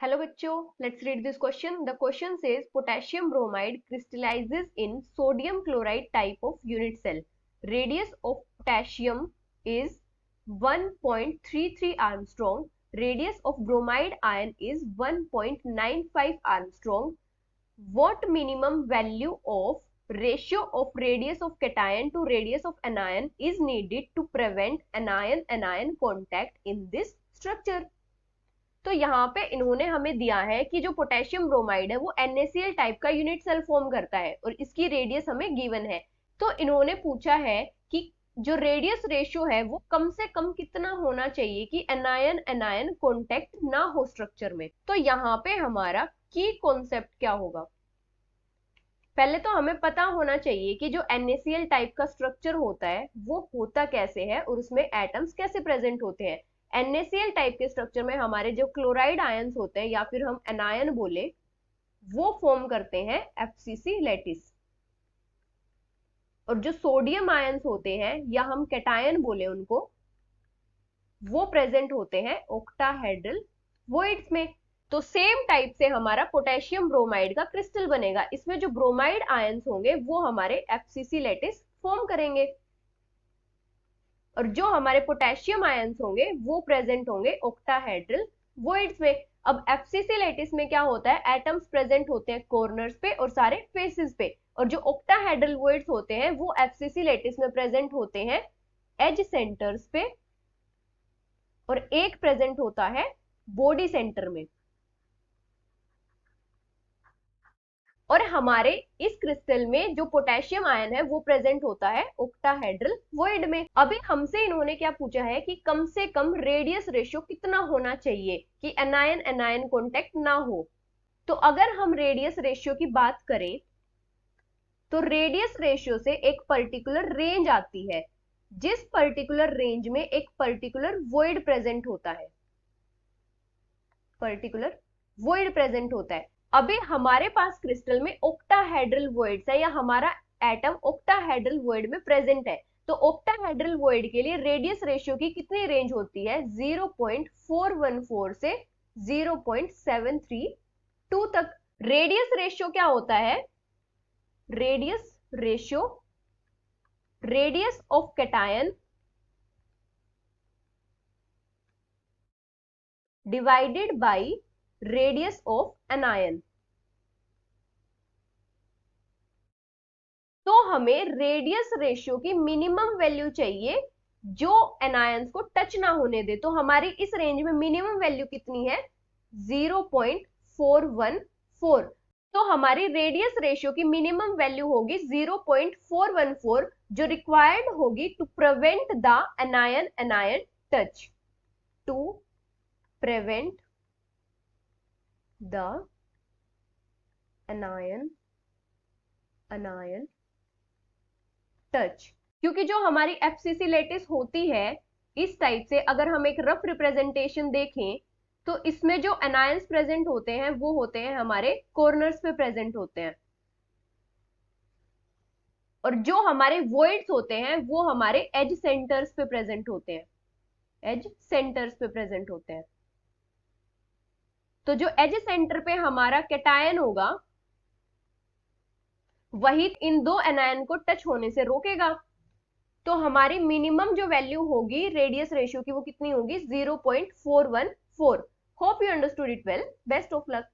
Hello bachcho, let's read this question. The question says potassium bromide crystallizes in sodium chloride type of unit cell. Radius of potassium is 1.33 Armstrong. Radius of bromide ion is 1.95 Armstrong. What minimum value of ratio of radius of cation to radius of anion is needed to prevent anion-anion contact in this structure? तो यहाँ पे इन्होंने हमें दिया है कि जो potassium bromide है वो NaCl टाइप का यूनिट सेल फॉर्म करता है और इसकी रेडियस हमें गिवन है। तो इन्होंने पूछा है कि जो रेडियस रेशियो है वो कम से कम कितना होना चाहिए कि एनायन एनायन कॉन्टेक्ट ना हो स्ट्रक्चर में। तो यहाँ पे हमारा की कॉन्सेप्ट क्या होगा, पहले तो हमें पता होना चाहिए कि जो NaCl टाइप का स्ट्रक्चर होता है वो होता कैसे है और उसमें एटम्स कैसे प्रेजेंट होते हैं। NaCl टाइप के स्ट्रक्चर में हमारे जो क्लोराइड आयंस होते हैं या फिर हम एनायन बोले वो फॉर्म करते हैं FCC लैटिस, और जो सोडियम आयंस होते हैं या हम कैटायन बोले उनको वो प्रेजेंट होते हैं ऑक्टाहेड्रल वॉइड्स में। तो सेम टाइप से हमारा पोटेशियम ब्रोमाइड का क्रिस्टल बनेगा, इसमें जो ब्रोमाइड आयंस होंगे वो हमारे FCC लैटिस फॉर्म करेंगे और जो हमारे पोटेशियम आयंस होंगे वो प्रेजेंट होंगे ऑक्टाहेड्रल वॉइड्स में। अब FCC लैटिस में क्या होता है, एटम्स प्रेजेंट होते हैं कॉर्नर्स पे और सारे फेसेस पे, और जो ऑक्टाहेड्रल वॉइड्स होते हैं वो FCC लैटिस में प्रेजेंट होते हैं एज सेंटर्स पे और एक प्रेजेंट होता है बॉडी सेंटर में। और हमारे इस क्रिस्टल में जो पोटेशियम आयन है वो प्रेजेंट होता है ऑक्टाहेड्रल वॉइड में। अभी हमसे इन्होंने क्या पूछा है कि कम से कम रेडियस रेशियो कितना होना चाहिए कि एनायन एनायन कॉन्टेक्ट ना हो। तो अगर हम रेडियस रेशियो की बात करें तो रेडियस रेशियो से एक पर्टिकुलर रेंज आती है, जिस पर्टिकुलर रेंज में एक पर्टिकुलर वॉइड प्रेजेंट होता है, पर्टिकुलर वॉइड प्रेजेंट होता है। अभी हमारे पास क्रिस्टल में ऑक्टाहेड्रल वॉइड्स है या हमारा एटम ऑक्टाहेड्रल वॉइड में प्रेजेंट है, तो ऑक्टाहेड्रल वॉइड के लिए रेडियस रेशियो की कितनी रेंज होती है, 0.414 से 0.732 तक। रेडियस रेशियो क्या होता है, radius ratio radius of cation divided by radius of anion. तो हमें रेडियस रेशियो की मिनिमम वैल्यू चाहिए जो एनायंस को टच ना होने दे। तो हमारी इस रेंज में मिनिमम वैल्यू कितनी है, 0.414। तो हमारी रेडियस रेशियो की मिनिमम वैल्यू होगी 0.414, जो रिक्वायर्ड होगी to prevent the anion anion touch, to prevent the anion touch. क्योंकि जो हमारी FCC लैटिस होती है इस टाइप से, अगर हम एक रफ रिप्रेजेंटेशन देखें तो इसमें जो एनायंस प्रेजेंट होते हैं वो होते हैं हमारे कॉर्नर्स पे प्रेजेंट होते हैं, और जो हमारे वॉइड्स होते हैं वो हमारे एज सेंटर्स पे प्रेजेंट होते हैं, एज सेंटर्स पे प्रेजेंट होते हैं। तो जो एज सेंटर पे हमारा कैटायन होगा वही इन दो एनायन को टच होने से रोकेगा। तो हमारी मिनिमम जो वैल्यू होगी रेडियस रेशियो की वो कितनी होगी, 0.414। Hope you understood it well. Best of luck.